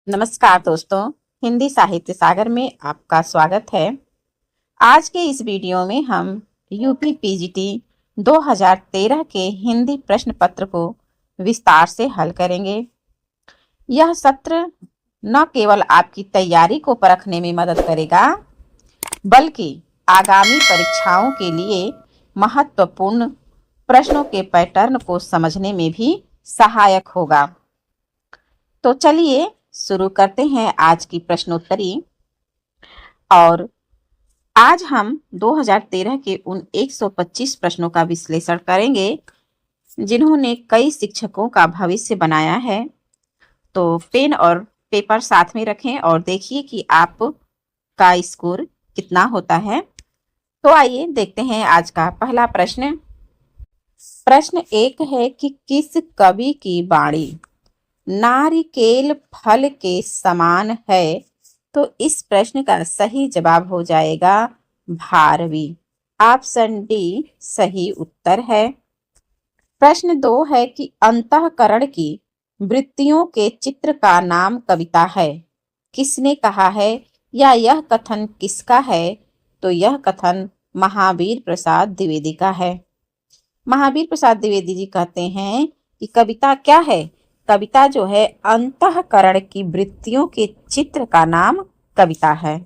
नमस्कार दोस्तों, हिंदी साहित्य सागर में आपका स्वागत है। आज के इस वीडियो में हम यूपी पीजीटी 2013 के हिंदी प्रश्न पत्र को विस्तार से हल करेंगे। यह सत्र न केवल आपकी तैयारी को परखने में मदद करेगा, बल्कि आगामी परीक्षाओं के लिए महत्वपूर्ण प्रश्नों के पैटर्न को समझने में भी सहायक होगा। तो चलिए शुरू करते हैं आज की प्रश्नोत्तरी। और आज हम 2013 के उन 125 प्रश्नों का विश्लेषण करेंगे जिन्होंने कई शिक्षकों का भविष्य बनाया है। तो पेन और पेपर साथ में रखें और देखिए कि आपका स्कोर कितना होता है। तो आइए देखते हैं आज का पहला प्रश्न। प्रश्न 1 है कि किस कवि की वाणी नारिकेल फल के समान है? तो इस प्रश्न का सही जवाब हो जाएगा भारवी। ऑप्शन डी सही उत्तर है। प्रश्न 2 है कि अंतःकरण की वृत्तियों के चित्र का नाम कविता है। किसने कहा है या यह कथन किसका है? तो यह कथन महावीर प्रसाद द्विवेदी का है। महावीर प्रसाद द्विवेदी जी कहते हैं कि कविता क्या है? कविता जो है अंतःकरण की वृत्तियों के चित्र का नाम कविता है।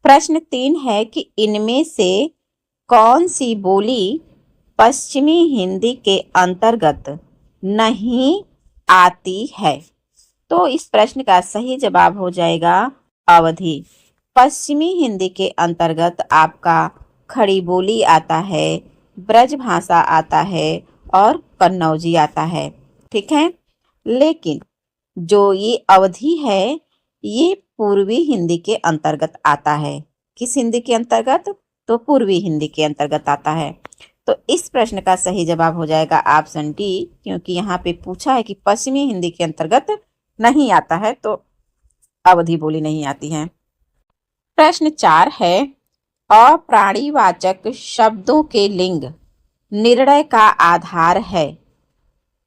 प्रश्न 3 है कि इनमें से कौन सी बोली पश्चिमी हिंदी के अंतर्गत नहीं आती है? तो इस प्रश्न का सही जवाब हो जाएगा अवधी। पश्चिमी हिंदी के अंतर्गत आपका खड़ी बोली आता है, ब्रज भाषा आता है और कन्नौजी आता है। ठीक है, लेकिन जो ये अवधी है ये पूर्वी हिंदी के अंतर्गत आता है। किस हिंदी के अंतर्गत? तो पूर्वी हिंदी के अंतर्गत आता है। तो इस प्रश्न का सही जवाब हो जाएगा ऑप्शन डी, क्योंकि यहाँ पे पूछा है कि पश्चिमी हिंदी के अंतर्गत नहीं आता है, तो अवधी बोली नहीं आती है। प्रश्न 4 है अप्राणीवाचक शब्दों के लिंग निर्णय का आधार है।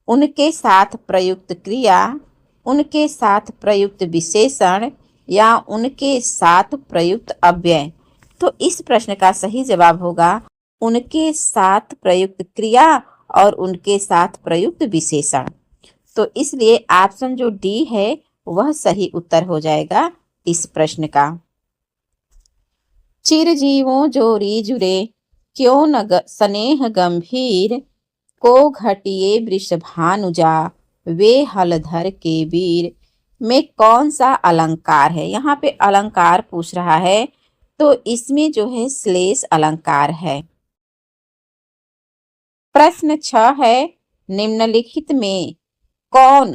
उनके साथ प्रयुक्त क्रिया, उनके साथ प्रयुक्त विशेषण या उनके साथ प्रयुक्त अव्यय। तो इस प्रश्न का सही जवाब होगा उनके साथ प्रयुक्त क्रिया और उनके साथ प्रयुक्त विशेषण। तो इसलिए ऑप्शन जो डी है वह सही उत्तर हो जाएगा इस प्रश्न का। चिरजीवों जोरी जुरे क्यों न स्नेह गंभीर, को घटिए वृषभानुजा वे हलधर के वीर में कौन सा अलंकार है? यहाँ पे अलंकार पूछ रहा है, तो इसमें जो है श्लेष अलंकार है। प्रश्न 6 है निम्नलिखित में कौन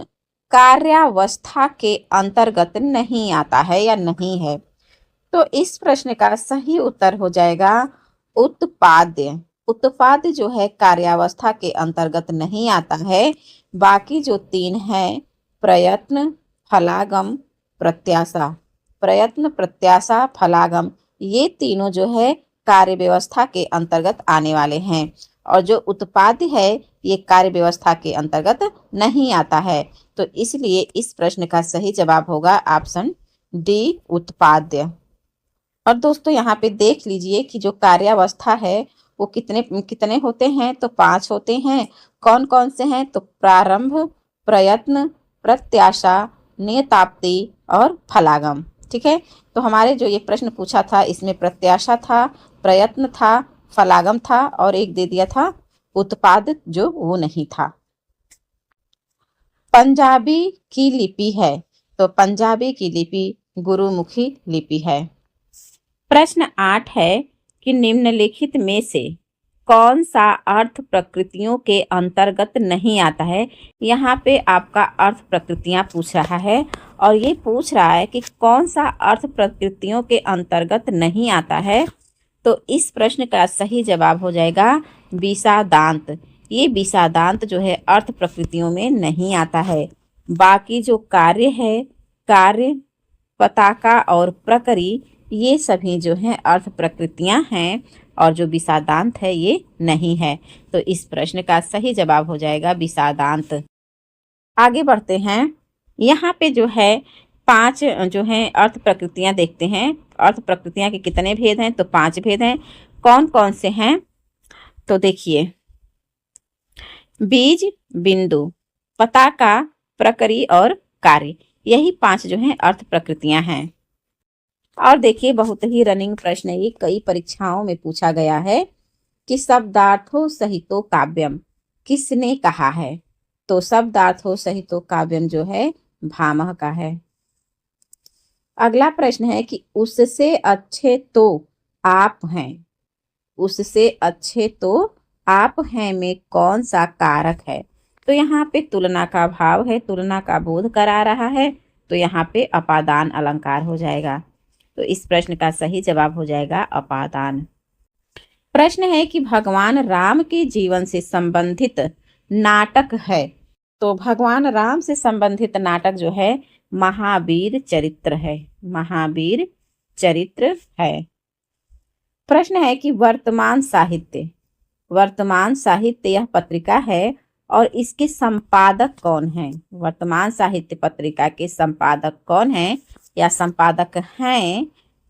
कार्यावस्था के अंतर्गत नहीं आता है या नहीं है? तो इस प्रश्न का सही उत्तर हो जाएगा उत्पाद्य। उत्पाद्य जो है कार्यावस्था के अंतर्गत नहीं आता है। बाकी जो 3 है प्रयत्न, फलागम, प्रत्याशा, प्रयत्न, प्रत्याशा, फलागम, ये तीनों जो है कार्य व्यवस्था के अंतर्गत आने वाले हैं। और जो उत्पाद्य है ये कार्य व्यवस्था के अंतर्गत नहीं आता है। तो इसलिए इस प्रश्न का सही जवाब होगा ऑप्शन डी उत्पाद्य। और दोस्तों यहाँ पे देख लीजिए कि जो कार्यावस्था है वो कितने कितने होते हैं? तो 5 होते हैं। कौन कौन से हैं? तो प्रारंभ, प्रयत्न, प्रत्याशा, नियताप्ति और फलागम। ठीक है, तो हमारे जो ये प्रश्न पूछा था इसमें प्रत्याशा था, प्रयत्न था, फलागम था और एक दे दिया था उत्पाद, जो वो नहीं था। पंजाबी की लिपि है, तो पंजाबी की लिपि गुरुमुखी लिपि है। प्रश्न 8 है कि निम्नलिखित में से कौन सा अर्थ प्रकृतियों के अंतर्गत नहीं आता है? यहाँ पे आपका अर्थ प्रकृतियाँ पूछ रहा है और ये पूछ रहा है कि कौन सा अर्थ प्रकृतियों के अंतर्गत नहीं आता है। तो इस प्रश्न का सही जवाब हो जाएगा विषादांत। ये विषादांत जो है अर्थ प्रकृतियों में नहीं आता है। बाकी जो कार्य है, कार्य, पताका और प्रकरी, ये सभी जो हैं अर्थ प्रकृतियां हैं और जो विषादांत है ये नहीं है। तो इस प्रश्न का सही जवाब हो जाएगा विषादांत। आगे बढ़ते हैं। यहाँ पे जो है 5 जो है अर्थ प्रकृतियां देखते हैं। अर्थ प्रकृतियां के कितने भेद हैं? तो 5 भेद हैं। कौन कौन से हैं? तो देखिए, बीज, बिंदु, पताका, प्रकृति और कार्य, यही 5 जो हैं अर्थ प्रकृतियां हैं। और देखिए, बहुत ही रनिंग प्रश्न है ये, कई परीक्षाओं में पूछा गया है कि शब्दार्थो सहितो काव्यम किसने कहा है? तो शब्दार्थो सहितो काव्यम जो है भामह का है। अगला प्रश्न है कि उससे अच्छे तो आप हैं, उससे अच्छे तो आप हैं में कौन सा कारक है? तो यहाँ पे तुलना का भाव है, तुलना का बोध करा रहा है, तो यहाँ पे अपादान अलंकार हो जाएगा। तो इस प्रश्न का सही जवाब हो जाएगा अपादान। प्रश्न है कि भगवान राम के जीवन से संबंधित नाटक है। तो भगवान राम से संबंधित नाटक जो है महावीर चरित्र है, महावीर चरित्र है। प्रश्न है कि वर्तमान साहित्य, वर्तमान साहित्य यह पत्रिका है और इसके संपादक कौन हैं? वर्तमान साहित्य पत्रिका के संपादक कौन हैं या संपादक हैं?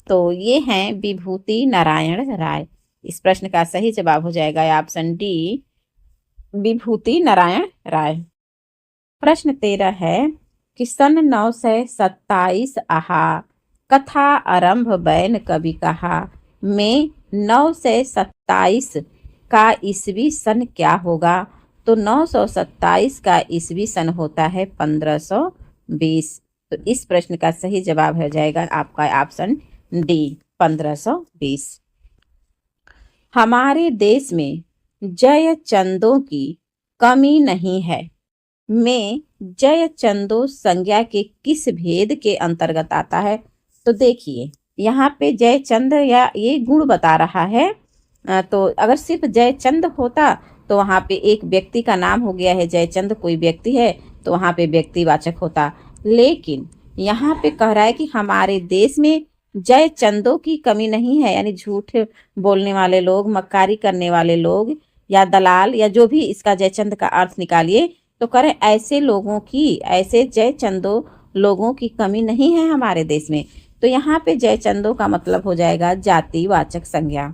तो ये हैं विभूति नारायण राय। इस प्रश्न का सही जवाब हो जाएगा ऑप्शन डी, विभूति नारायण राय। प्रश्न 13 है कि सन 927 आहा कथा आरंभ बैन कवि कहा में 927 का ईस्वी सन क्या होगा? तो 927 का ईस्वी सन होता है 1520। तो इस प्रश्न का सही जवाब हो जाएगा आपका ऑप्शन डी, 1520। हमारे देश में जय चंदों की कमी नहीं है में जय चंदो संज्ञा के किस भेद के अंतर्गत आता है? तो देखिए, यहाँ पे जयचंद या ये गुण बता रहा है। तो अगर सिर्फ जयचंद होता तो वहाँ पे एक व्यक्ति का नाम हो गया है, जयचंद कोई व्यक्ति है तो वहाँ पे व्यक्तिवाचक होता। लेकिन यहाँ पे कह रहा है कि हमारे देश में जयचंदों की कमी नहीं है, यानी झूठ बोलने वाले लोग, मक्कारी करने वाले लोग या दलाल या जो भी इसका जयचंद का अर्थ निकालिए, तो करें ऐसे लोगों की, ऐसे जयचंदों लोगों की कमी नहीं है हमारे देश में। तो यहाँ पे जयचंदों का मतलब हो जाएगा जातिवाचक संज्ञा।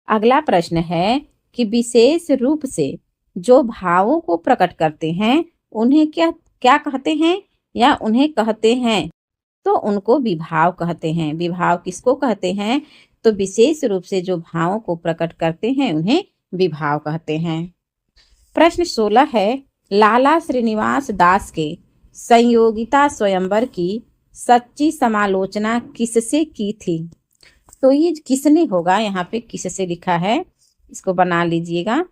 अगला प्रश्न है कि विशेष रूप से जो भावों को प्रकट करते हैं उन्हें क्या क्या कहते हैं या उन्हें कहते हैं? तो उनको विभाव कहते हैं। विभाव किसको कहते हैं? तो विशेष रूप से जो भावों को प्रकट करते हैं उन्हें विभाव कहते हैं। प्रश्न 16 है लाला श्रीनिवास दास के संयोगिता स्वयंवर की सच्ची समालोचना किससे की थी? तो ये किसने होगा, यहाँ पे किससे लिखा है, इसको बना लीजिएगा।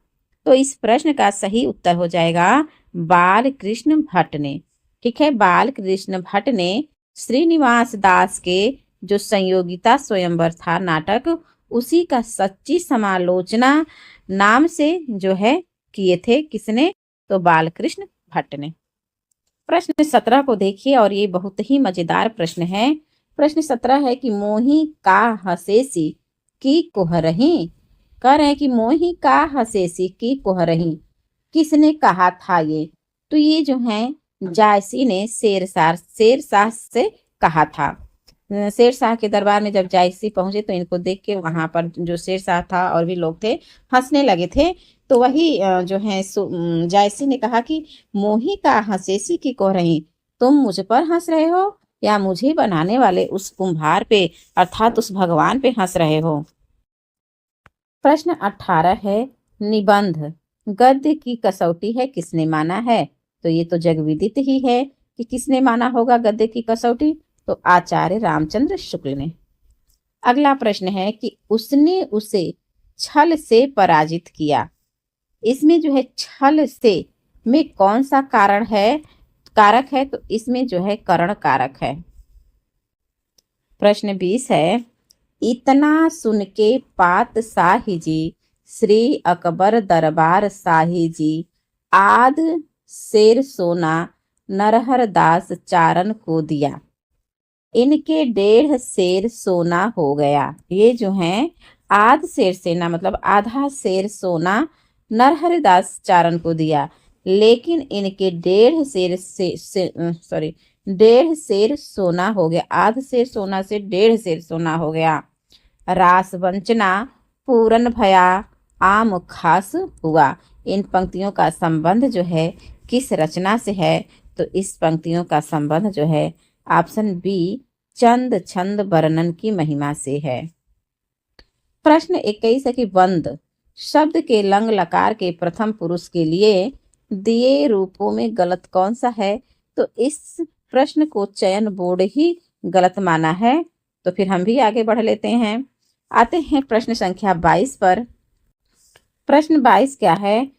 तो इस प्रश्न का सही उत्तर हो जाएगा बाल कृष्ण भट्ट ने। ठीक है, बाल कृष्ण भट्ट ने श्रीनिवास दास के जो संयोगिता स्वयंवर था नाटक, उसी का सच्ची समालोचना नाम से जो है किए थे। किसने? तो बालकृष्ण भट्ट ने। प्रश्न 17 को देखिए और ये बहुत ही मजेदार प्रश्न है। प्रश्न 17 है कि मोही का हसेसी की कोहरही। कह रहे हैं कि मोही का हसेसी की कोहरही किसने कहा था ये? तो ये जो है जायसी ने शेरशाह से कहा था। शेरशाह के दरबार में जब जायसी पहुंचे तो इनको देख के वहां पर जो शेरशाह था और भी लोग थे हंसने लगे थे। तो वही जो है जायसी ने कहा कि मोही का हंसेसी की कह रही, तुम मुझ पर हंस रहे हो या मुझे बनाने वाले उस कुम्हार पे अर्थात उस भगवान पे हंस रहे हो? प्रश्न 18 है निबंध गद्य की कसौटी है, किसने माना है? तो ये तो जगविदित ही है कि किसने माना होगा गद्य की कसौटी? तो आचार्य रामचंद्र शुक्ल ने। अगला प्रश्न है कि उसने उसे छल से पराजित किया। इसमें जो है छल से में कौन सा कारण है, कारक है? तो इसमें जो है करण कारक है। प्रश्न 20 है इतना सुन के पात शाही जी श्री अकबर दरबार शाही जी आद शेर सोना नरहर दास चारण को दिया, इनके 1.5 शेर सोना हो गया। ये जो है आध शेर सेना मतलब आधा शेर सोना नरहर दास चारण को दिया। लेकिन इनके डेढ़ सेर सोना हो गया। आध सेर सोना से डेढ़ सेर सोना हो गया। रास वंचना पूरन भया आम खास हुआ। इन पंक्तियों का संबंध जो है किस रचना से है? तो इस पंक्तियों का संबंध जो है ऑप्शन बी चंद छंद वर्णन की महिमा से है। प्रश्न 21 है कि वंद शब्द के लंग लकार के प्रथम पुरुष के लिए दिए रूपों में गलत कौन सा है? तो इस प्रश्न को चयन बोर्ड ही गलत माना है। तो फिर हम भी आगे बढ़ लेते हैं। आते हैं प्रश्न संख्या 22 पर। प्रश्न 22 क्या है?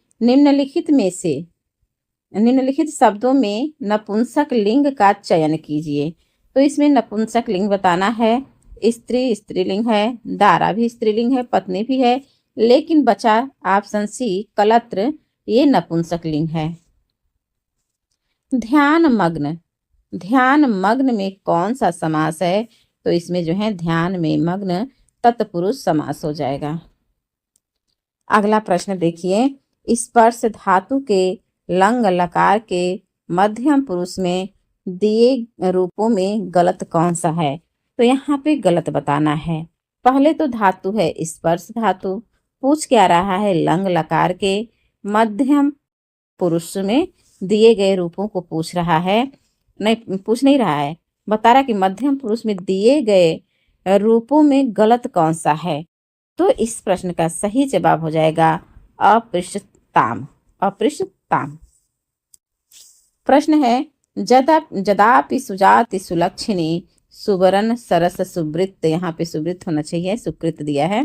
निम्नलिखित शब्दों में नपुंसक लिंग का चयन कीजिए। तो इसमें नपुंसक लिंग बताना है। स्त्री स्त्रीलिंग है, दारा भी स्त्रीलिंग है, पत्नी भी है, लेकिन बचा ऑप्शन सी कलत्र, ये नपुंसक लिंग है। ध्यान मग्न में कौन सा समास है? तो इसमें जो है ध्यान में मग्न तत्पुरुष समास हो जाएगा। अगला प्रश्न देखिए, स्पर्श धातु के लंग लकार के मध्यम पुरुष में दिए रूपों में गलत कौन सा है? तो यहाँ पे गलत बताना है। पहले तो धातु है स्पर्श धातु, पूछ क्या रहा है? लंग लकार के मध्यम पुरुष में दिए गए रूपों को पूछ रहा है। नहीं, पूछ नहीं रहा है, बता रहा कि मध्यम पुरुष में दिए गए रूपों में गलत कौन सा है। तो इस प्रश्न का सही जवाब हो जाएगा अपृष्टताम। प्रश्न है, जदापि सुजाति सुलक्षणी सुवर्ण सरस सुवृत्त, यहाँ पे सुवृत्त होना चाहिए, सुकृत दिया है।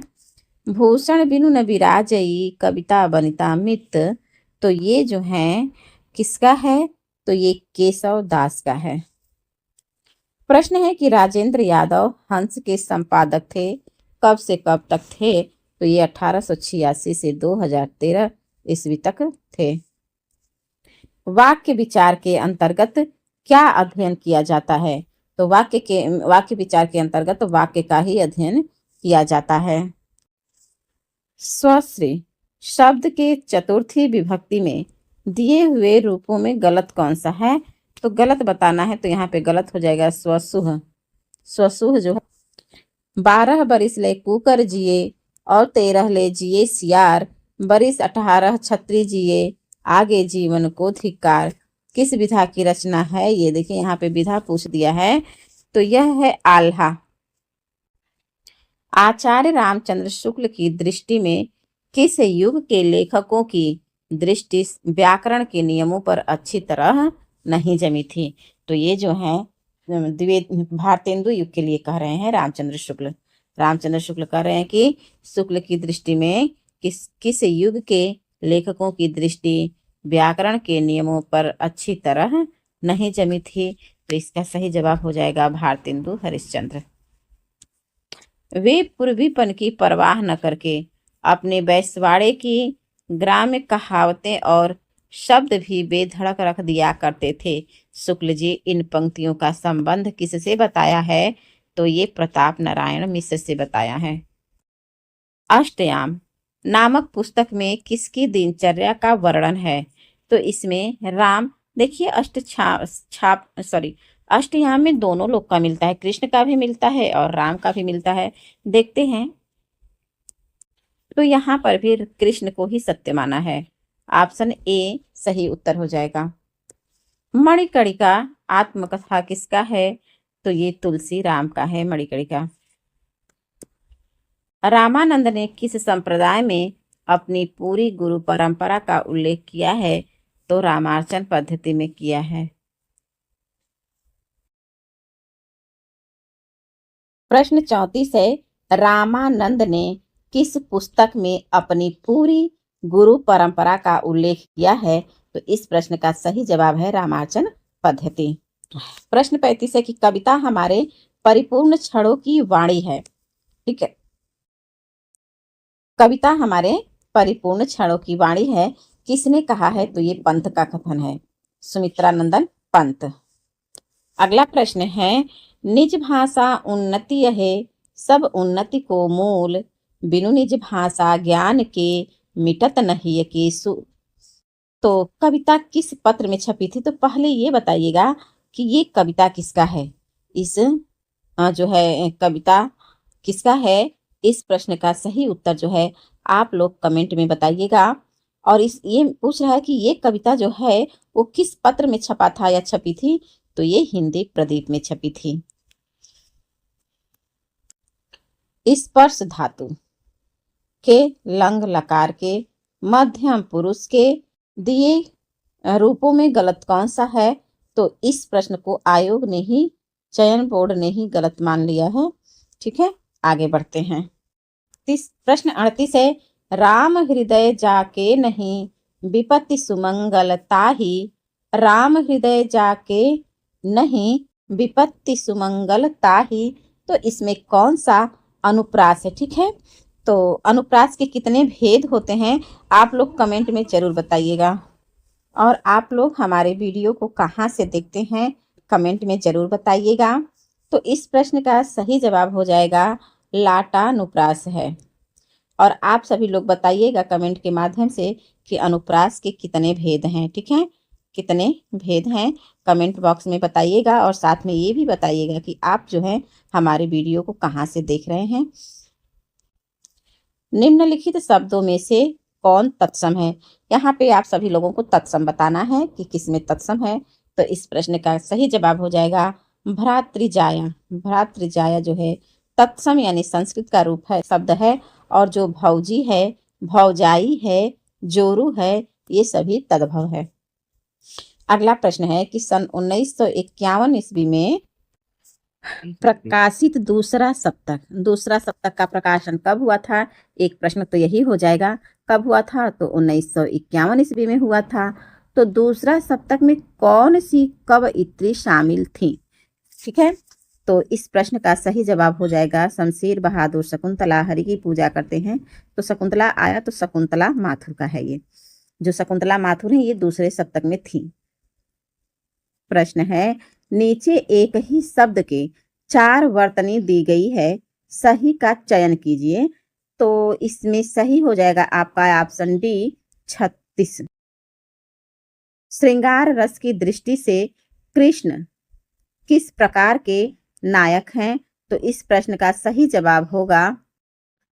भूषण बिनु न विराजई कविता वनिता मित, तो ये जो है किसका है? तो ये केशव दास का है। प्रश्न है कि राजेंद्र यादव हंस के संपादक थे, कब से कब तक थे? तो ये 1886 से 2013 ईस्वी तक थे। वाक्य विचार के अंतर्गत क्या अध्ययन किया जाता है? तो वाक्य विचार के अंतर्गत वाक्य का ही अध्ययन किया जाता है। स्वश्री शब्द के चतुर्थी विभक्ति में दिए हुए रूपों में गलत कौन सा है? तो गलत बताना है। तो यहाँ पे गलत हो जाएगा स्वसुह। स्वसुह जो है 12 बरिस ले कुकर जिए और 13 ले जिए सियार, बरिस 18 छत्री जिए आगे जीवन को धिक्कार, किस विधा की रचना है? ये देखिए यहाँ पे विधा पूछ दिया है, तो यह है आल्हा। आचार्य रामचंद्र शुक्ल की दृष्टि में किस युग के लेखकों की दृष्टि व्याकरण के नियमों पर अच्छी तरह नहीं जमी थी? तो ये जो है भारतेंदु युग के लिए कह रहे हैं रामचंद्र शुक्ल कह रहे हैं कि शुक्ल की दृष्टि में किस युग के लेखकों की दृष्टि व्याकरण के नियमों पर अच्छी तरह नहीं जमी थी। तो इसका सही जवाब हो जाएगा भारतेंदु हरिश्चंद्र। वे पूर्वीपन की परवाह न करके अपने बैसवाड़े की ग्राम्य कहावतें और शब्द भी बेधड़क रख दिया करते थे। शुक्ल जी इन पंक्तियों का संबंध किससे बताया है? तो ये प्रताप नारायण मिश्र से बताया है। अष्टयाम नामक पुस्तक में किसकी दिनचर्या का वर्णन है? तो इसमें राम, देखिए अष्टयाम में दोनों लोग का मिलता है, कृष्ण का भी मिलता है और राम का भी मिलता है। देखते हैं, तो यहाँ पर भी कृष्ण को ही सत्य माना है। ऑप्शन ए सही उत्तर हो जाएगा। मणिकर्णिका आत्मकथा किसका है? तो ये तुलसी राम का है मणिकर्णिका। रामानंद ने किस संप्रदाय में अपनी पूरी गुरु परंपरा का उल्लेख किया है? तो रामार्चन पद्धति में किया है। प्रश्न 34 है, रामानंद ने किस पुस्तक में अपनी पूरी गुरु परंपरा का उल्लेख किया है? तो इस प्रश्न का सही जवाब है रामार्चन पद्धति। प्रश्न 35 है कि कविता हमारे परिपूर्ण क्षणों की वाणी है। ठीक है, कविता हमारे परिपूर्ण क्षणों की वाणी है, किसने कहा है? तो ये पंत का कथन है, सुमित्रानंदन पंत। अगला प्रश्न है, निज भाषा उन्नति है सब उन्नति को मूल, बिनु निज भाषा ज्ञान के मिटत नहीं की तो कविता किस पत्र में छपी थी? तो पहले ये बताइएगा कि ये कविता किसका है। इस जो है कविता किसका है, इस प्रश्न का सही उत्तर जो है आप लोग कमेंट में बताइएगा। और इस ये पूछ रहा है कि ये कविता जो है वो किस पत्र में छपा था या छपी थी? तो ये हिंदी प्रदीप में छपी थी। स्पर्श धातु के लंग लकार के मध्यम पुरुष के दिए रूपों में गलत कौन सा है? तो इस प्रश्न को आयोग ने ही, चयन बोर्ड ने ही गलत मान लिया है। ठीक है, आगे बढ़ते हैं। प्रश्न 38 है, राम हृदय जाके नहीं विपत्ति सुमंगल ताही। राम हृदय जाके नहीं विपत्ति सुमंगल ताही। तो इसमें कौन सा अनुप्रास है? ठीक है, तो अनुप्रास के कितने भेद होते हैं आप लोग कमेंट में जरूर बताइएगा। और आप लोग हमारे वीडियो को कहाँ से देखते हैं कमेंट में जरूर बताइएगा। तो इस प्रश्न का सही जवाब हो जाएगा लाटानुप्रास है। और आप सभी लोग बताइएगा कमेंट के माध्यम से कि अनुप्रास के कितने भेद हैं। ठीक है, कितने भेद हैं कमेंट बॉक्स में बताइएगा। और साथ में ये भी बताइएगा कि आप जो है हमारे वीडियो को कहाँ से देख रहे हैं। निम्नलिखित शब्दों में से कौन तत्सम है? यहाँ पे आप सभी लोगों को तत्सम बताना है कि किसमें तत्सम है। तो इस प्रश्न का सही जवाब हो जाएगा भ्रातृजाया। भ्रातृजाया जो है तत्सम यानी संस्कृत का रूप है, शब्द है। और जो भौजी है, भौजाई है, जोरू है, ये सभी तद्भव है। अगला प्रश्न है कि सन 1951 ईस्वी में प्रकाशित दूसरा सप्तक का प्रकाशन कब हुआ था? एक प्रश्न तो यही हो जाएगा, कब हुआ था? तो 1951 ईस्वी में हुआ था। तो दूसरा सप्तक में कौन सी कवयित्री शामिल थी? ठीक है, तो इस प्रश्न का सही जवाब हो जाएगा शमशेर बहादुर। शकुंतला हरि की पूजा करते हैं तो शकुंतला आया, तो शकुंतला माथुर का है। ये जो शकुंतला माथुर है ये दूसरे सप्तक में थी। प्रश्न है, नीचे एक ही शब्द के 4 वर्तनी दी गई है, सही का चयन कीजिए। तो इसमें सही हो जाएगा आपका ऑप्शन डी 36। श्रृंगार रस की दृष्टि से कृष्ण किस प्रकार के नायक हैं? तो इस प्रश्न का सही जवाब होगा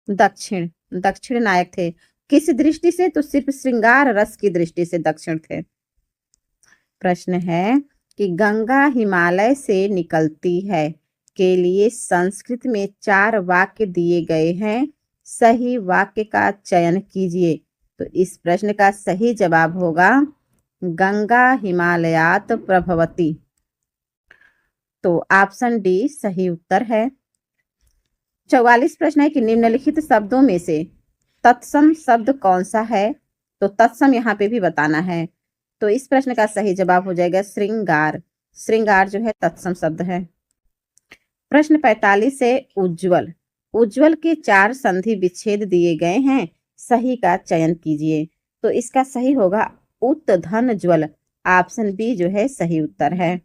दक्षिण। दक्षिण नायक थे। किस दृष्टि से? तो सिर्फ श्रृंगार रस की दृष्टि से दक्षिण थे। प्रश्न है कि गंगा हिमालय से निकलती है के लिए संस्कृत में 4 वाक्य दिए गए हैं, सही वाक्य का चयन कीजिए। तो इस प्रश्न का सही जवाब होगा गंगा हिमालयात प्रभवती। तो ऑप्शन डी सही उत्तर है। 44 प्रश्न है कि निम्नलिखित शब्दों में से तत्सम शब्द कौन सा है? तो तत्सम यहाँ पे भी बताना है। तो इस प्रश्न का सही जवाब हो जाएगा श्रृंगार। श्रृंगार जो है तत्सम शब्द है। प्रश्न 45 से उज्ज्वल। उज्ज्वल के 4 संधि विच्छेद दिए गए हैं, सही का चयन कीजिए। तो इसका सही होगा उत धन ज्वल। ऑप्शन बी जो है सही उत्तर है।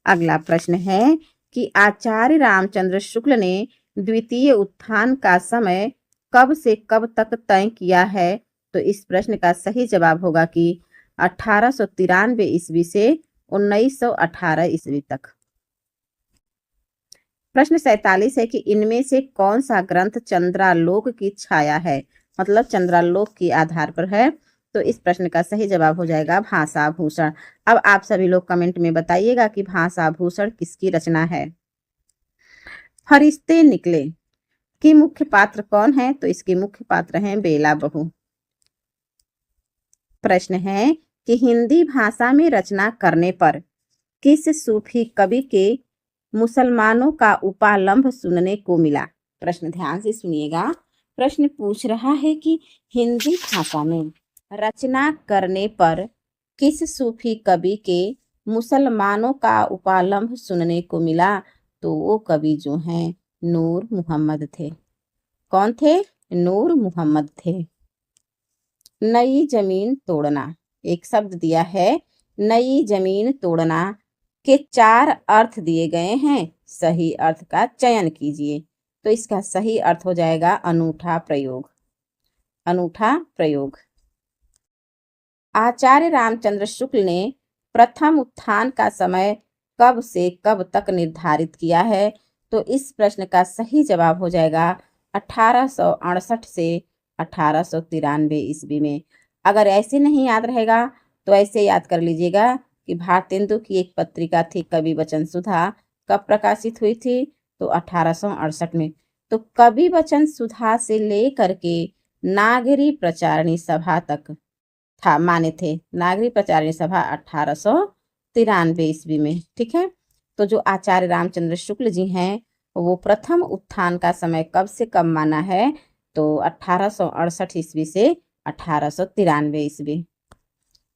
अगला प्रश्न है कि आचार्य रामचंद्र शुक्ल ने द्वितीय उत्थान का समय कब से कब तक तय किया है? तो इस प्रश्न का सही जवाब होगा कि 1893 ईस्वी से 1918 ईस्वी तक। प्रश्न 47 है कि इनमें से कौन सा ग्रंथ चंद्रालोक की छाया है, मतलब चंद्रालोक के आधार पर है? तो इस प्रश्न का सही जवाब हो जाएगा भाषाभूषण। अब आप सभी लोग कमेंट में बताइएगा कि भाषाभूषण किसकी रचना है। फरिश्ते निकले की मुख्य पात्र कौन है? तो इसके मुख्य पात्र हैं बेला बहू। प्रश्न है कि हिंदी भाषा में रचना करने पर किस सूफी कवि के मुसलमानों का उपालंभ सुनने को मिला? प्रश्न ध्यान से सुनिएगा। प्रश्न पूछ रहा है कि हिंदी भाषा में रचना करने पर किस सूफी कवि के मुसलमानों का उपालंभ सुनने को मिला? तो वो कवि जो हैं नूर मोहम्मद थे। कौन थे? नूर मोहम्मद थे। नई जमीन तोड़ना, एक शब्द दिया है नई जमीन तोड़ना के 4 अर्थ दिए गए हैं, सही अर्थ का चयन कीजिए। तो इसका सही अर्थ हो जाएगा अनूठा प्रयोग। अनूठा प्रयोग। आचार्य रामचंद्र शुक्ल ने प्रथम उत्थान का समय कब से कब तक निर्धारित किया है? तो इस प्रश्न का सही जवाब हो जाएगा 1868 से 1893 ईस्वी में। अगर ऐसे नहीं याद रहेगा तो ऐसे याद कर लीजिएगा कि भारतेंदु की एक पत्रिका थी कवि वचन सुधा, कब प्रकाशित हुई थी? तो 1868 में। तो कवि वचन सुधा से लेकर के नागरी प्रचारणी सभा तक था माने थे। नागरी प्रचारणी सभा 1893 ईस्वी में। ठीक है, तो जो आचार्य रामचंद्र शुक्ल जी हैं वो प्रथम उत्थान का समय कब से कब माना है? तो 1868 ईस्वी से 1893 ईस्वी।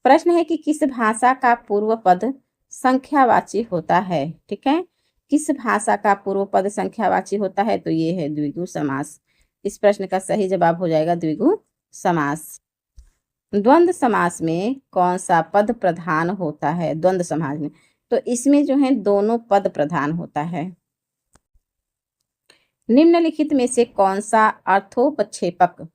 प्रश्न है कि किस भाषा का पूर्व पद संख्यावाची होता है? ठीक है, किस भाषा का पूर्व पद संख्यावाची होता है? तो ये है द्विगु समास। इस प्रश्न का सही जवाब हो जाएगा द्विगु समास। द्वंद्व समास में कौन सा पद प्रधान होता है? द्वंद्व समास में तो इसमें जो है दोनों पद प्रधान होता है। निम्नलिखित में से कौन सा अर्थोपक्षेपक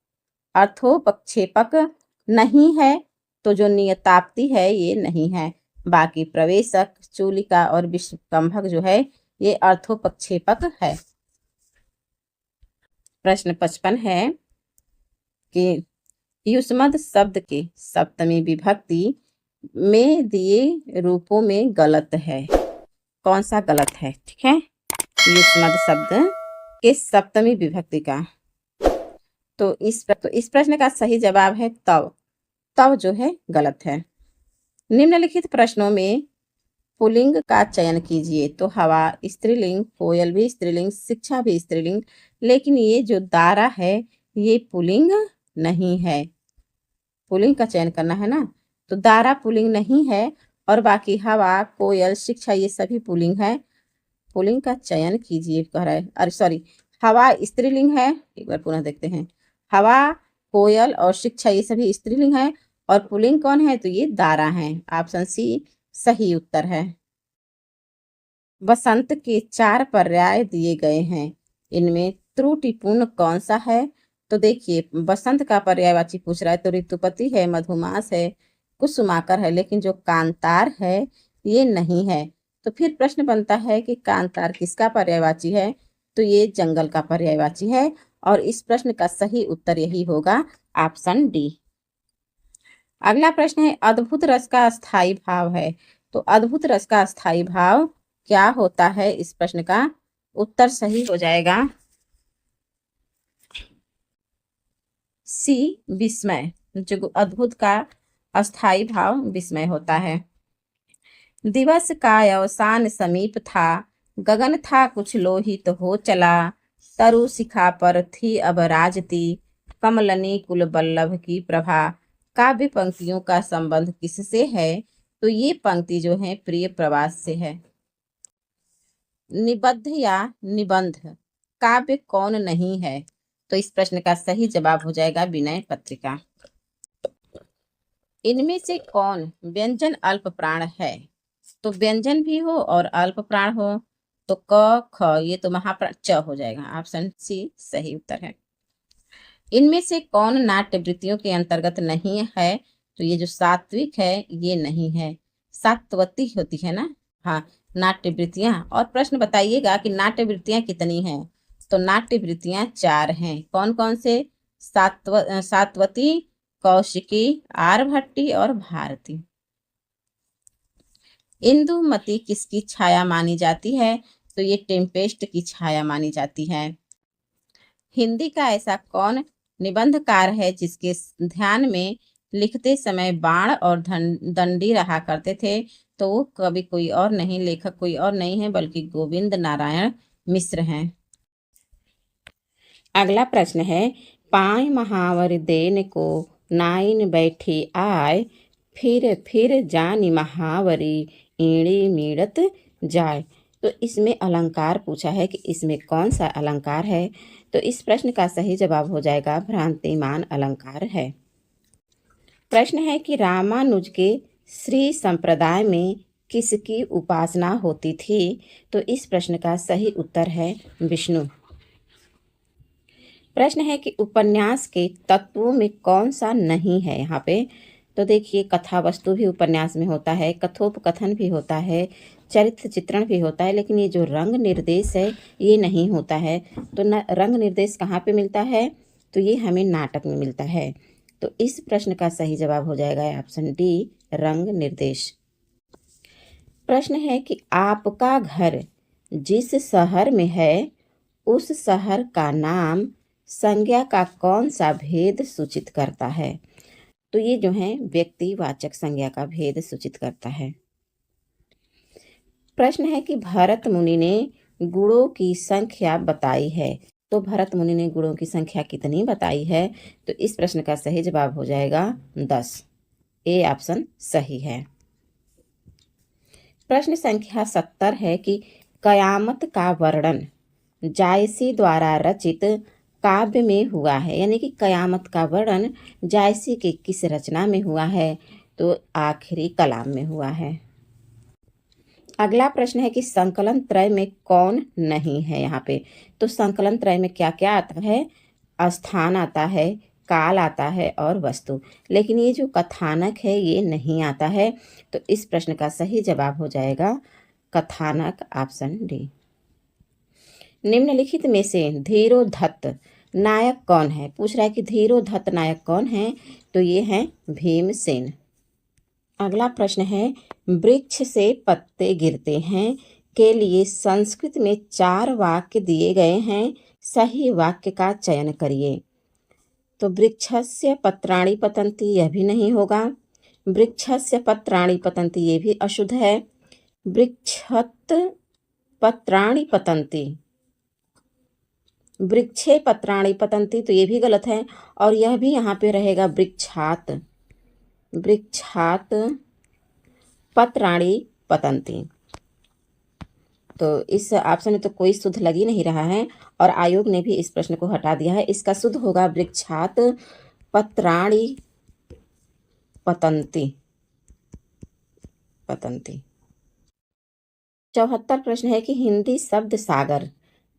नहीं है? तो जो नियताप्ति है ये नहीं है, बाकी प्रवेशक, चूलिका और विश्वकंभक जो है ये अर्थोपक्षेपक है। प्रश्न 55 है कि युष्मद् शब्द के सप्तमी विभक्ति में दिए रूपों में गलत है। कौन सा गलत है? ठीक है, युष्मद् शब्द के सप्तमी विभक्ति का तो इस प्रश्न का सही जवाब है तव जो है गलत है। निम्नलिखित प्रश्नों में पुल्लिंग का चयन कीजिए। तो हवा स्त्रीलिंग, कोयल भी स्त्रीलिंग, शिक्षा भी स्त्रीलिंग, लेकिन ये जो दारा है ये पुल्लिंग नहीं है। पुल्लिंग का चयन करना है ना, तो दारा पुल्लिंग नहीं है और बाकी हवा, कोयल, शिक्षा ये सभी पुल्लिंग है। पुल्लिंग का चयन कीजिए कह रहा है। अरे सॉरी, हवा स्त्रीलिंग है। एक बार पुनः देखते हैं। हवा, कोयल और शिक्षा ये सभी स्त्रीलिंग है और पुल्लिंग कौन है? तो ये दारा है। ऑप्शन सी सही उत्तर है। बसंत के 4 पर्याय दिए गए हैं, इनमें त्रुटिपूर्ण कौन सा है? तो देखिए, बसंत का पर्यायवाची पूछ रहा है तो ऋतुपति है, मधुमास है, कुसुमाकर है, लेकिन जो कांतार है ये नहीं है। तो फिर प्रश्न बनता है कि कांतार किसका पर्यायवाची है? तो ये जंगल का पर्यायवाची है और इस प्रश्न का सही उत्तर यही होगा, ऑप्शन डी। अगला प्रश्न है अद्भुत रस का स्थायी भाव है। तो अद्भुत रस का स्थायी भाव क्या होता है? इस प्रश्न का उत्तर सही हो जाएगा सी, विस्मय। जो अद्भुत का अस्थाई भाव विस्मय होता है। दिवस का अवसान समीप था, गगन था कुछ लोहित हो चला, तरु शिखा पर थी अब राजती, कमलनी कुल बल्लभ की प्रभा। काव्य पंक्तियों का संबंध किससे है? तो ये पंक्ति जो है प्रिय प्रवास से है। निबद्ध या निबंध काव्य कौन नहीं है? तो इस प्रश्न का सही जवाब हो जाएगा विनय पत्रिका। इनमें से कौन व्यंजन अल्प प्राण है? तो व्यंजन भी हो और अल्प प्राण हो तो क ख ये तो महाप्राण च हो जाएगा। ऑप्शन सी सही उत्तर है। इनमें से कौन नाट्य वृत्तियों के अंतर्गत नहीं है? तो ये जो सात्विक है ये नहीं है, सात्वती होती है ना। हाँ, नाट्य वृत्तियां। और प्रश्न बताइएगा कि नाट्य वृत्तियां कितनी हैं? तो नाट्य वृत्तियां 4 हैं। कौन कौन से? सात्वती, कौशिकी, आर्यभट्टी और भारती। इंदुमती किसकी छाया मानी जाती है? तो ये टेम्पेस्ट की छाया मानी जाती है। हिंदी का ऐसा कौन निबंधकार है जिसके ध्यान में लिखते समय बाण और दंडी रहा करते थे? तो वो कवि कोई और नहीं, लेखक कोई और नहीं है बल्कि गोविंद नारायण मिश्र हैं। अगला प्रश्न है पाए महावर देन को नाइन बैठी आय, फिर जानी महावरी ईड़ी मीड़त जाए। तो इसमें अलंकार पूछा है कि इसमें कौन सा अलंकार है? तो इस प्रश्न का सही जवाब हो जाएगा भ्रांतिमान अलंकार है। प्रश्न है कि रामानुज के श्री संप्रदाय में किसकी उपासना होती थी? तो इस प्रश्न का सही उत्तर है विष्णु। प्रश्न है कि उपन्यास के तत्वों में कौन सा नहीं है? यहाँ पे तो देखिए, कथा वस्तु भी उपन्यास में होता है, कथोपकथन भी होता है, चरित्र चित्रण भी होता है, लेकिन ये जो रंग निर्देश है ये नहीं होता है। तो न रंग निर्देश कहाँ पे मिलता है? तो ये हमें नाटक में मिलता है। तो इस प्रश्न का सही जवाब हो जाएगा ऑप्शन डी, रंग निर्देश। प्रश्न है कि आपका घर जिस शहर में है उस शहर का नाम संज्ञा का कौन सा भेद सूचित करता है? तो ये जो है व्यक्तिवाचक संज्ञा का भेद सूचित करता है। प्रश्न है कि भरत मुनि ने गुणों की संख्या बताई है। तो भरत मुनि ने गुणों की संख्या कितनी बताई है? तो इस प्रश्न का सही जवाब हो जाएगा 10। ए ऑप्शन सही है। प्रश्न संख्या 70 है कि कयामत का वर्णन जायसी द्वारा रचित काव्य में हुआ है, यानी कि कयामत का वर्णन जायसी के किस रचना में हुआ है? तो आखिरी कलाम में हुआ है। अगला प्रश्न है कि संकलन त्रय में कौन नहीं है यहाँ पे? तो संकलन त्रय में क्या क्या आता है? स्थान आता है, काल आता है और वस्तु, लेकिन ये जो कथानक है ये नहीं आता है। तो इस प्रश्न का सही जवाब हो जाएगा कथानक, ऑप्शन डी। निम्नलिखित में से धीरोधत्त नायक कौन है? पूछ रहा है कि धीरोधत्त नायक कौन है? तो ये हैं भीमसेन। अगला प्रश्न है वृक्ष से पत्ते गिरते हैं के लिए संस्कृत में 4 वाक्य दिए गए हैं, सही वाक्य का चयन करिए। तो वृक्षस्य पत्राणि पतन्ति यह भी नहीं होगा, वृक्षस्य पत्राणि पतन्ति ये भी अशुद्ध है, वृक्षत पत्राणि पतन्ति, वृक्षे पत्राणि पतन्ति तो ये भी गलत है, और यह भी यहाँ पे रहेगा वृक्षात, वृक्षात पत्राणि पतन्ति। तो इस ऑप्शन में तो कोई शुद्ध लग ही नहीं रहा है और आयोग ने भी इस प्रश्न को हटा दिया है। इसका शुद्ध होगा वृक्षात पत्राणि पतन्ति, पतन्ति। 74 प्रश्न है कि हिंदी शब्द सागर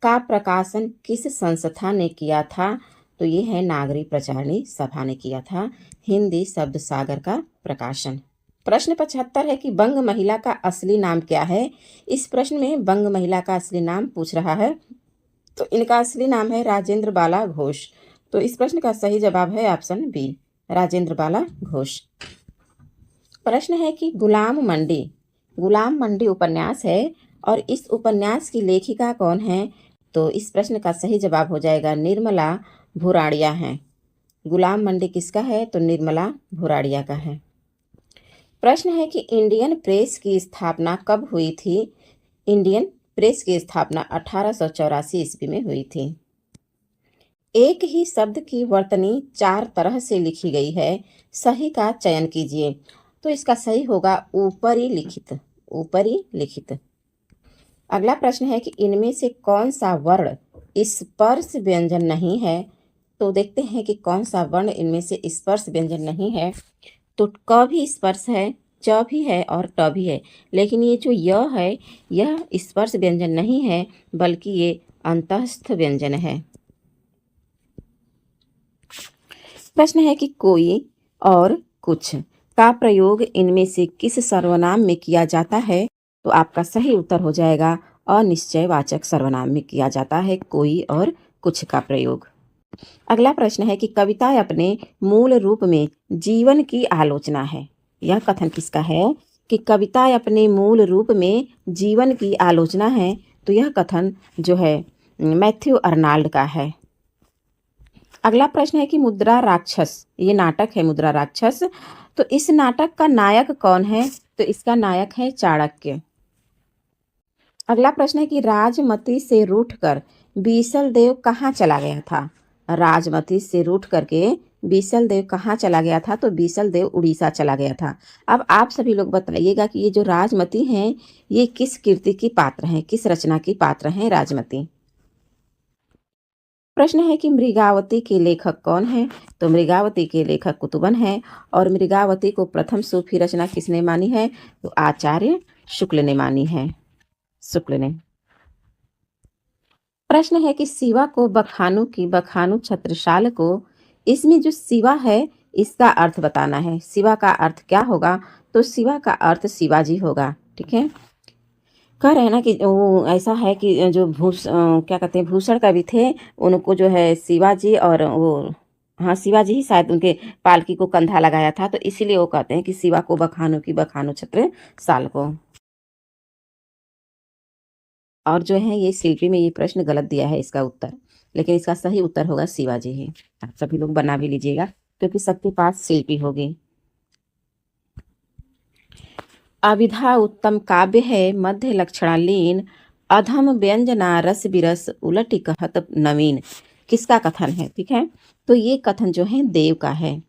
का प्रकाशन किस संस्था ने किया था? तो ये है नागरी प्रचारणी सभा ने किया था हिंदी शब्द सागर का प्रकाशन। प्रश्न 75 है कि बंग महिला का असली नाम क्या है? इस प्रश्न में बंग महिला का असली नाम पूछ रहा है, तो इनका असली नाम है राजेंद्र बाला घोष। तो इस प्रश्न का सही जवाब है ऑप्शन बी, राजेंद्र बाला घोष। प्रश्न है कि गुलाम मंडी उपन्यास है और इस उपन्यास की लेखिका कौन है? तो इस प्रश्न का सही जवाब हो जाएगा निर्मला भुराड़िया है। गुलाम मंडी किसका है? तो निर्मला भुराड़िया का है। प्रश्न है कि इंडियन प्रेस की स्थापना कब हुई थी? इंडियन प्रेस की स्थापना 1884 ईस्वी में हुई थी। एक ही शब्द की वर्तनी 4 तरह से लिखी गई है, सही का चयन कीजिए। तो इसका सही होगा ऊपरी लिखित, ऊपरी लिखित। अगला प्रश्न है कि इनमें से कौन सा वर्ण स्पर्श व्यंजन नहीं है? तो देखते हैं कि कौन सा वर्ण इनमें से स्पर्श व्यंजन नहीं है। तो क भी स्पर्श है, च भी है और ट भी है, लेकिन ये जो य है यह स्पर्श व्यंजन नहीं है बल्कि ये अंतस्थ व्यंजन है। प्रश्न है कि कोई और कुछ का प्रयोग इनमें से किस सर्वनाम में किया जाता है? तो आपका सही उत्तर हो जाएगा अनिश्चयवाचक सर्वनाम में किया जाता है कोई और कुछ का प्रयोग। अगला प्रश्न है कि कविता अपने मूल रूप में जीवन की आलोचना है। यह कथन किसका है कि कविता अपने मूल रूप में जीवन की आलोचना है? तो यह कथन जो है मैथ्यू अर्नाल्ड का है। अगला प्रश्न है कि मुद्रा राक्षस, ये नाटक है मुद्रा राक्षस, तो इस नाटक का नायक कौन है? तो इसका नायक है चाणक्य। अगला प्रश्न है कि राजमती से रूठकर बीसल देव कहाँ चला गया था? राजमती से रूठ करके बीसल देव कहाँ चला गया था? तो बीसल देव उड़ीसा चला गया था। अब आप सभी लोग बताइएगा कि ये जो राजमती हैं ये किस कृति की पात्र हैं, किस रचना की पात्र हैं राजमती? प्रश्न है कि मृगावती के लेखक कौन है? तो मृगावती के लेखक कुतुबन है और मृगावती को प्रथम सूफी रचना किसने मानी है? तो आचार्य शुक्ल ने मानी है, शुक्ल ने। प्रश्न है कि शिवा को बखानु की बखानु छत्रसाल को, इसमें जो शिवा है इसका अर्थ बताना है। शिवा का अर्थ क्या होगा? तो शिवा का अर्थ शिवाजी होगा। ठीक है, कह रहे हैं ना कि वो ऐसा है कि जो क्या कहते हैं, भूषण कवि थे, उनको जो है शिवाजी और वो, हाँ शिवाजी ही शायद उनके पालकी को कंधा लगाया था, तो इसीलिए वो कहते हैं कि शिवा को बखानो की बखानो छत्र साल को। और जो है ये शिल्पी में ये प्रश्न गलत दिया है इसका उत्तर, लेकिन इसका सही उत्तर होगा शिवाजी ही। आप सभी लोग बना भी लीजिएगा क्योंकि सबके पास शिल्पी होगी। अभिधा उत्तम काव्य है, मध्य लक्षणालीन, अधम व्यंजना रस बिरस उलटी कहत नवीन। किसका कथन है? ठीक है, तो ये कथन जो है देव का है।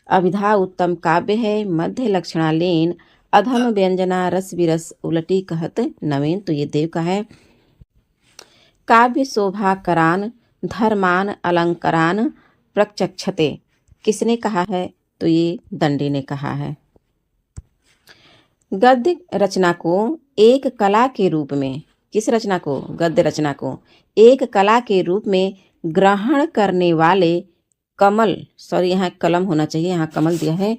अभिधा उत्तम काव्य है, मध्य लक्षणालीन, अधम व्यंजना रस बिरस उलटी कहत नवीन, तो ये देव का है। काव्य शोभा करान, धर्मान अलंकरान प्रचक्षते, किसने कहा है? तो ये दंडी ने कहा है। गद्य रचना को एक कला के रूप में, किस रचना को? गद्य रचना को एक कला के रूप में ग्रहण करने वाले कमल, सॉरी यहाँ कलम होना चाहिए, यहाँ कमल दिया है,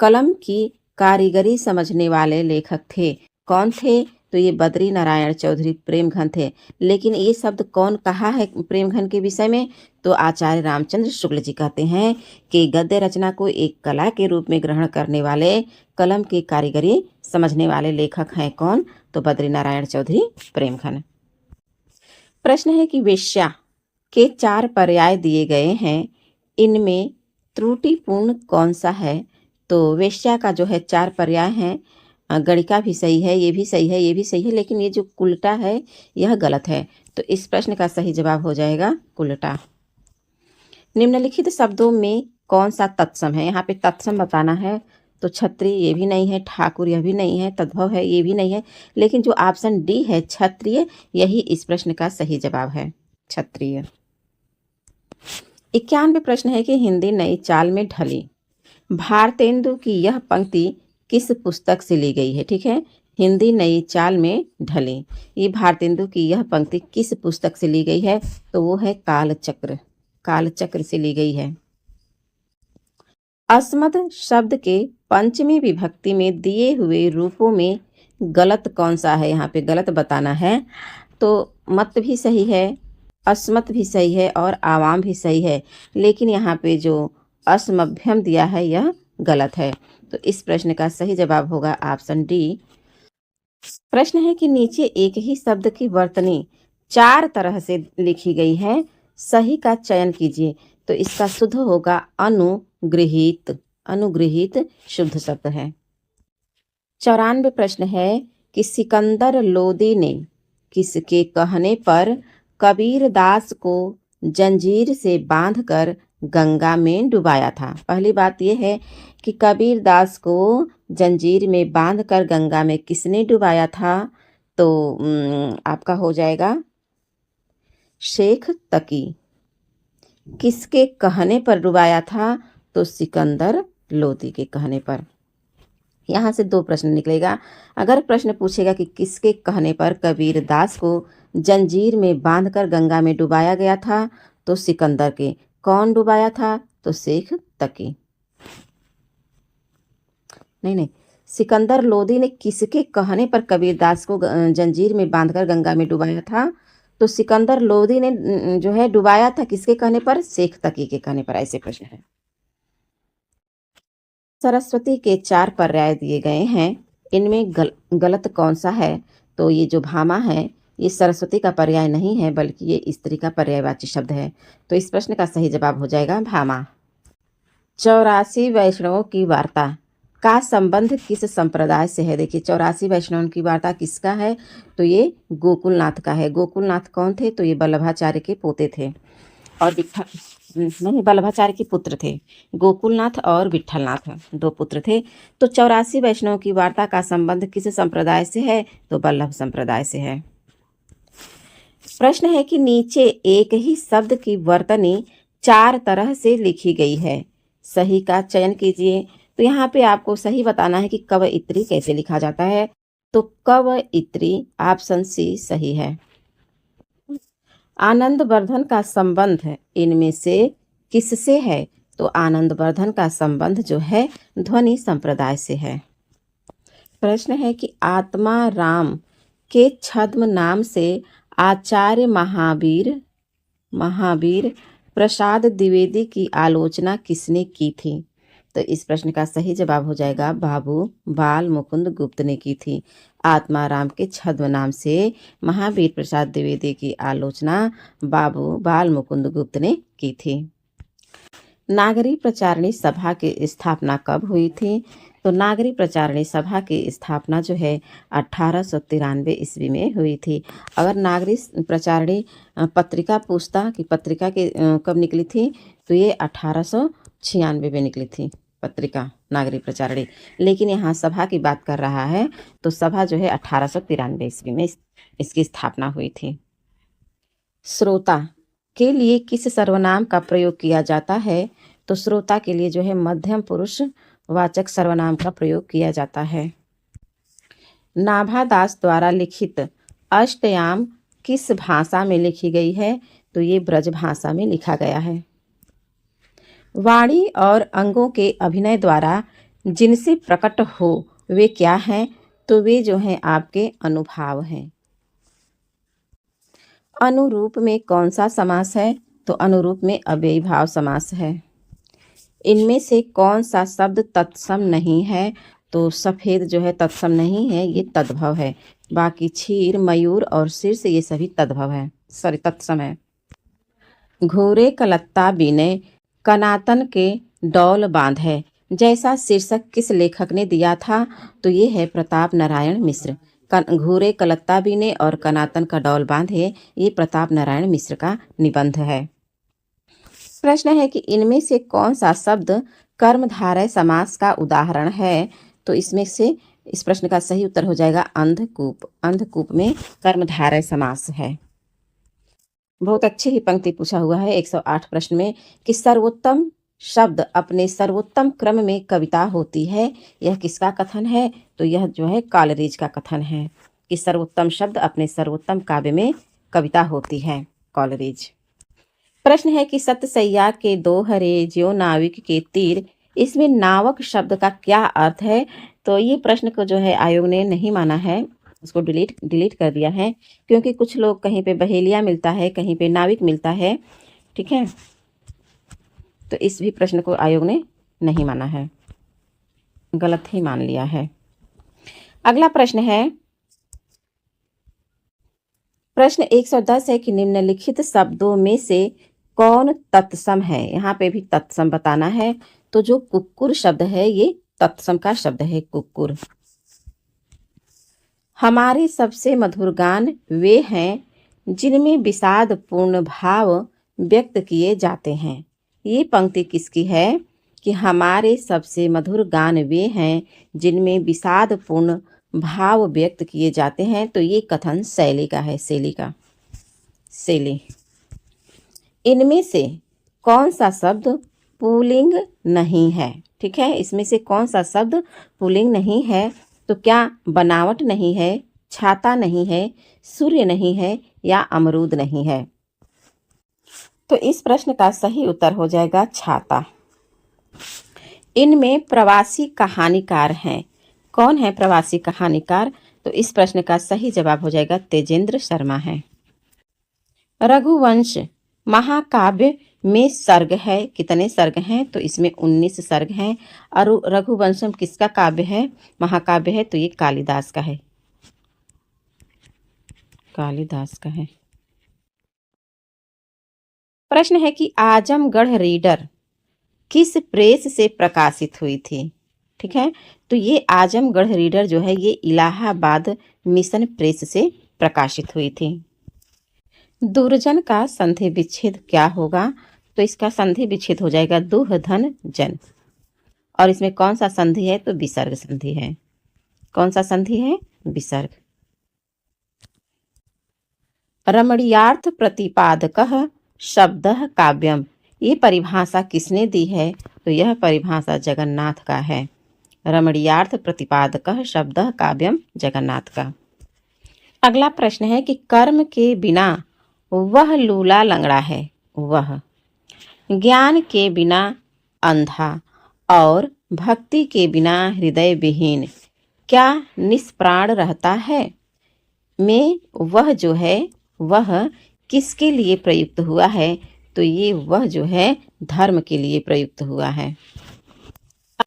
कलम की कारीगरी समझने वाले लेखक थे। कौन थे? तो ये बद्री नारायण चौधरी प्रेमघन थे। लेकिन ये शब्द कौन कहा है प्रेमघन के विषय में? तो आचार्य रामचंद्र शुक्ल जी कहते हैं कि गद्य रचना को एक कला के रूप में ग्रहण करने वाले, कलम की कारीगरी समझने वाले लेखक हैं कौन? तो बद्री नारायण चौधरी प्रेमघन। प्रश्न है कि वेश्या के 4 पर्याय दिए गए हैं, इनमें त्रुटिपूर्ण कौन सा है? तो वेश्या का जो है 4 पर्याय हैं, गणिका भी सही है, ये भी सही है, ये भी सही है, लेकिन ये जो कुलटा है यह गलत है। तो इस प्रश्न का सही जवाब हो जाएगा कुलटा। निम्नलिखित शब्दों में कौन सा तत्सम है? यहाँ पे तत्सम बताना है। तो छत्री ये भी नहीं है, ठाकुर यह भी नहीं है, तद्भव है ये भी नहीं है, लेकिन जो ऑप्शन डी है क्षत्रिय, यही इस प्रश्न का सही जवाब है, क्षत्रिय। 91 प्रश्न है कि हिंदी नई चाल में ढली। भारतेंदु की यह पंक्ति किस पुस्तक से ली गई है? ठीक है, हिंदी नई चाल में ढली, ये भारतेंदु की यह पंक्ति किस पुस्तक से ली गई है? तो वो है कालचक्र, कालचक्र से ली गई है। अस्मद शब्द के पंचमी विभक्ति में दिए हुए रूपों में गलत कौन सा है? यहाँ पे गलत बताना है। तो मत भी सही है, अस्मत भी सही है और आवाम भी सही है, लेकिन यहाँ पे जो असमभ्यम दिया है यह गलत है। तो इस प्रश्न का सही जवाब होगा ऑप्शन डी। प्रश्न है कि नीचे एक ही शब्द की वर्तनी 4 तरह से लिखी गई है, सही का चयन कीजिए। तो इसका शुद्ध होगा अनुगृहीत, अनुगृहीत शुद्ध शब्द है। 94 प्रश्न है कि सिकंदर लोदी ने किसके कहने पर कबीरदास को जंजीर से बांधकर गंगा में डुबाया था? पहली बात यह है कि कबीरदास को जंजीर में बांधकर गंगा में किसने डुबाया था? तो आपका हो जाएगा शेख तकी। किसके कहने पर डुबाया था? तो सिकंदर लोदी के कहने पर। यहाँ से 2 प्रश्न निकलेगा। अगर प्रश्न पूछेगा कि किसके कहने पर कबीरदास को जंजीर में बांधकर गंगा में डुबाया गया था, तो सिकंदर के। कौन डुबाया था? तो शेख तकी। नहीं, सिकंदर लोदी ने किसके कहने पर कबीरदास को जंजीर में बांधकर गंगा में डुबाया था? तो सिकंदर लोदी ने जो है डुबाया था किसके कहने पर? शेख तकी के कहने पर। ऐसे प्रश्न है। सरस्वती के 4 पर्याय दिए गए हैं, इनमें गलत कौन सा है? तो ये जो भामा है ये सरस्वती का पर्याय नहीं है, बल्कि ये स्त्री का पर्यायवाची शब्द है। तो इस प्रश्न का सही जवाब हो जाएगा भामा। 84 वैष्णवों की वार्ता का संबंध किस संप्रदाय से है? देखिए 84 वैष्णवों की वार्ता किसका है? तो ये गोकुलनाथ का है। गोकुलनाथ कौन थे? तो ये वल्लभाचार्य के पोते थे और नहीं, वल्लभाचार्य के पुत्र थे। गोकुलनाथ और विठलनाथ 2 पुत्र थे। तो 84 वैष्णवों की वार्ता का संबंध किस संप्रदाय से है? तो वल्लभ संप्रदाय से है। प्रश्न है कि नीचे एक ही शब्द की वर्तनी 4 तरह से लिखी गई है, सही का चयन कीजिए। तो यहाँ पे आपको सही बताना है कि कवयित्री कैसे लिखा जाता है। तो कवयित्री ऑप्शन सी सही है। आनंद वर्धन का संबंध इनमें से किससे है? तो आनंदवर्धन का संबंध जो है ध्वनि संप्रदाय से है। प्रश्न है कि आत्मा राम के छद्म नाम से आचार्य महावीर प्रसाद द्विवेदी की आलोचना किसने की थी? तो इस प्रश्न का सही जवाब हो जाएगा बाबू बाल मुकुंद गुप्त ने की थी। आत्माराम के छद्म नाम से महावीर प्रसाद द्विवेदी की आलोचना बाबू बाल मुकुंद गुप्त ने की थी। नागरी प्रचारणी सभा की स्थापना कब हुई थी? तो नागरी प्रचारणी सभा की स्थापना जो है 1893 ईस्वी में हुई थी। अगर नागरी प्रचारणी पत्रिका पूछता कि पत्रिका के कब निकली थी, तो ये 1896 में निकली थी पत्रिका नागरी प्रचारणी। लेकिन यहाँ सभा की बात कर रहा है, तो सभा जो है 1893 ईस्वी में इसकी स्थापना हुई थी। श्रोता के लिए किस सर्वनाम का प्रयोग किया जाता है? तो श्रोता के लिए जो है मध्यम पुरुष वाचक सर्वनाम का प्रयोग किया जाता है। नाभादास द्वारा लिखित अष्टयाम किस भाषा में लिखी गई है? तो ये ब्रज भाषा में लिखा गया है। वाणी और अंगों के अभिनय द्वारा जिनसे प्रकट हो वे क्या हैं? तो वे जो हैं आपके अनुभाव हैं। अनुरूप में कौन सा समास है? तो अनुरूप में अव्ययी भाव समास है। इनमें से कौन सा शब्द तत्सम नहीं है? तो सफ़ेद जो है तत्सम नहीं है, ये तद्भव है। बाकी क्षीर, मयूर और शीर्ष ये सभी तद्भव है, सॉरी तत्सम है। घोरे कलत्ता बीने कनातन के डौल बांध है, जैसा शीर्षक किस लेखक ने दिया था? तो ये है प्रताप नारायण मिश्र। घूरे कलत्ता बीने और कनातन का डौल बांधे, ये प्रताप नारायण मिश्र का निबंध है। प्रश्न है कि इनमें से कौन सा शब्द कर्मधारय समास का उदाहरण है? तो इसमें से इस प्रश्न का सही उत्तर हो जाएगा अंधकूप। अंधकूप में कर्मधारय समास है। बहुत अच्छी ही पंक्ति पूछा हुआ है 108 प्रश्न में कि सर्वोत्तम शब्द अपने सर्वोत्तम क्रम में कविता होती है, यह किसका कथन है? तो यह जो है कालरीज का कथन है कि सर्वोत्तम शब्द अपने सर्वोत्तम काव्य में कविता होती है, कालरीज। प्रश्न है कि सतसैया के दोहरे ज्यो नाविक के तीर, इसमें नावक शब्द का क्या अर्थ है? तो ये प्रश्न को जो है आयोग ने नहीं माना है, उसको डिलीट कर दिया है, क्योंकि कुछ लोग कहीं पे बहेलिया मिलता है, कहीं पे नाविक मिलता है, ठीक है, तो इस भी प्रश्न को आयोग ने नहीं माना है, गलत ही मान लिया है। अगला प्रश्न है, प्रश्न 110 है कि निम्नलिखित शब्दों में से कौन तत्सम है? यहाँ पे भी तत्सम बताना है। तो जो कुक्कुर शब्द है ये तत्सम का शब्द है, कुक्कुर। हमारे सबसे मधुर गान वे हैं जिनमें विषाद पूर्ण भाव व्यक्त किए जाते हैं। ये पंक्ति किसकी है कि हमारे सबसे मधुर गान वे हैं जिनमें विषाद पूर्ण भाव व्यक्त किए जाते हैं? तो ये कथन शैली का है, शैली का, शैली। इनमें से कौन सा शब्द पुल्लिंग नहीं है? ठीक है, इसमें से कौन सा शब्द पुल्लिंग नहीं है? तो क्या बनावट नहीं है, छाता नहीं है, सूर्य नहीं है या अमरूद नहीं है? तो इस प्रश्न का सही उत्तर हो जाएगा छाता। इनमें प्रवासी कहानीकार हैं, कौन है प्रवासी कहानीकार? तो इस प्रश्न का सही जवाब हो जाएगा तेजेंद्र शर्मा है। रघुवंश महाकाव्य में सर्ग है, कितने सर्ग हैं? तो इसमें 19 सर्ग हैं। और रघुवंशम किसका काव्य है, महाकाव्य है? तो ये कालिदास का है, कालिदास का है। प्रश्न है कि आजमगढ़ रीडर किस प्रेस से प्रकाशित हुई थी? ठीक है, तो ये आजमगढ़ रीडर जो है ये इलाहाबाद मिशन प्रेस से प्रकाशित हुई थी। दुर्जन का संधि विच्छेद क्या होगा? तो इसका संधि विच्छेद हो जाएगा दुह धन जन। और इसमें कौन सा संधि है? तो विसर्ग संधि है। कौन सा संधि है? विसर्ग। रमणीयार्थ प्रतिपादकः शब्दः काव्यम, ये परिभाषा किसने दी है? तो यह परिभाषा जगन्नाथ का है। रमणीयार्थ प्रतिपादकः शब्दः काव्यम, जगन्नाथ का। अगला प्रश्न है कि कर्म के बिना वह लूला लंगड़ा है, वह। ज्ञान के बिना अंधा और भक्ति के बिना हृदय विहीन क्या निष्प्राण रहता है। में वह जो है वह किसके लिए प्रयुक्त हुआ है, तो ये वह जो है धर्म के लिए प्रयुक्त हुआ है।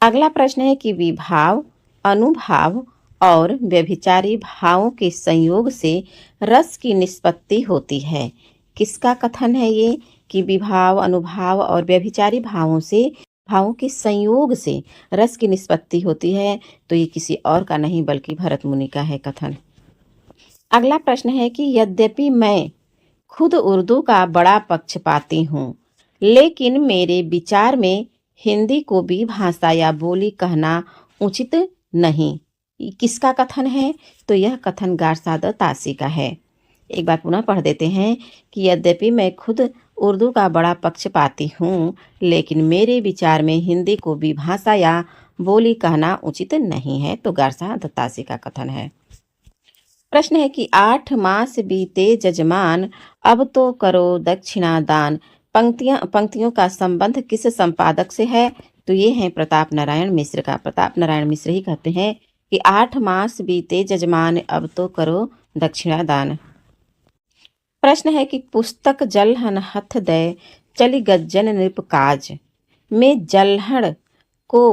अगला प्रश्न है कि विभाव, अनुभाव और व्यभिचारी भावों के संयोग से रस की निष्पत्ति होती है। किसका कथन है ये कि विभाव, अनुभाव और व्यभिचारी भावों के संयोग से रस की निष्पत्ति होती है, तो ये किसी और का नहीं बल्कि भरत मुनि का है कथन। अगला प्रश्न है कि यद्यपि मैं खुद उर्दू का बड़ा पक्षपाती हूँ, लेकिन मेरे विचार में हिंदी को भी भाषा या बोली कहना उचित नहीं। किसका कथन है, तो यह कथन गारसाद तासी का है। एक बार पुनः पढ़ देते हैं कि यद्यपि मैं खुद उर्दू का बड़ा पक्षपाती हूँ, लेकिन मेरे विचार में हिंदी को भी भाषा या बोली कहना उचित नहीं है, तो गारसाद तासी का कथन है। प्रश्न है कि 8 मास बीते जजमान, अब तो करो दक्षिणा दान। पंक्तियों का संबंध किस संपादक से है, तो ये है प्रताप नारायण मिश्र का। प्रताप नारायण मिश्र ही कहते हैं कि 8 मास बीते जजमान, अब तो करो दक्षिणा दान। प्रश्न है कि पुस्तक जलहन हथ दय चली गज्जन नृप काज में जलहन को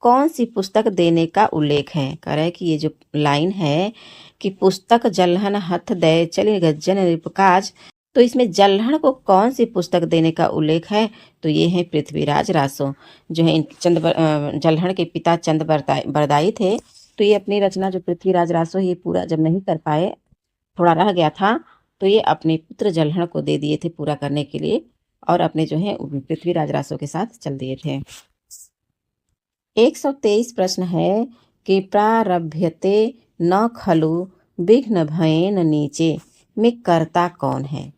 कौन सी पुस्तक देने का उल्लेख है। कह रहा है कि ये जो लाइन है कि पुस्तक जलहन हथ दय चली गज्जन नृप काज, तो इसमें जलहन को कौन सी पुस्तक देने का उल्लेख है, तो ये है पृथ्वीराज रासो, जो है जलहन के पिता चंद बरदाई थे। तो ये अपनी रचना जो पृथ्वीराज रासो ये पूरा जब नहीं कर पाए, थोड़ा रह गया था, तो ये अपने पुत्र जलहन को दे दिए थे पूरा करने के लिए, और अपने जो है पृथ्वीराज रासो के साथ चल दिए थे। 123 प्रश्न है कि प्रारभ्यते न खलु विघ्न भयेन नीचे में कर्ता कौन है।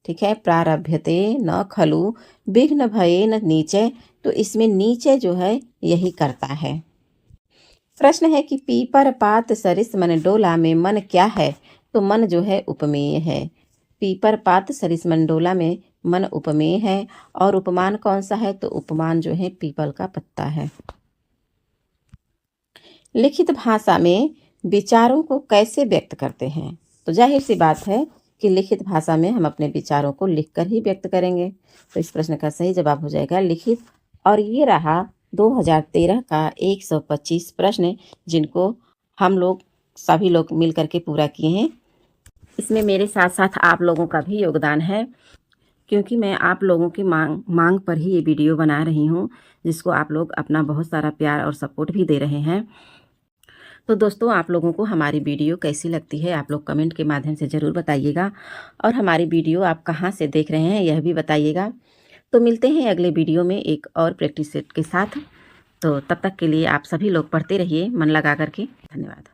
ठीक है, प्रारभ्यते न खलु विघ्न भयेन नीचे, तो इसमें नीचे जो है यही कर्ता है। प्रश्न है कि पीपर पात सरिस मन डोला में मन क्या है, तो मन जो है उपमेय है। पीपर पात सरिस मन डोला में मन उपमेय है, और उपमान कौन सा है, तो उपमान जो है पीपल का पत्ता है। लिखित भाषा में विचारों को कैसे व्यक्त करते हैं, तो जाहिर सी बात है कि लिखित भाषा में हम अपने विचारों को लिखकर ही व्यक्त करेंगे। तो इस प्रश्न का सही जवाब हो जाएगा लिखित। और ये रहा 2013 का 125 प्रश्न, जिनको हम लोग सभी लोग मिल करके पूरा किए हैं। इसमें मेरे साथ साथ आप लोगों का भी योगदान है, क्योंकि मैं आप लोगों की मांग पर ही ये वीडियो बना रही हूँ, जिसको आप लोग अपना बहुत सारा प्यार और सपोर्ट भी दे रहे हैं। तो दोस्तों, आप लोगों को हमारी वीडियो कैसी लगती है, आप लोग कमेंट के माध्यम से ज़रूर बताइएगा, और हमारी वीडियो आप कहाँ से देख रहे हैं यह भी बताइएगा। तो मिलते हैं अगले वीडियो में एक और प्रैक्टिस सेट के साथ। तो तब तक के लिए आप सभी लोग पढ़ते रहिए मन लगा करके। धन्यवाद।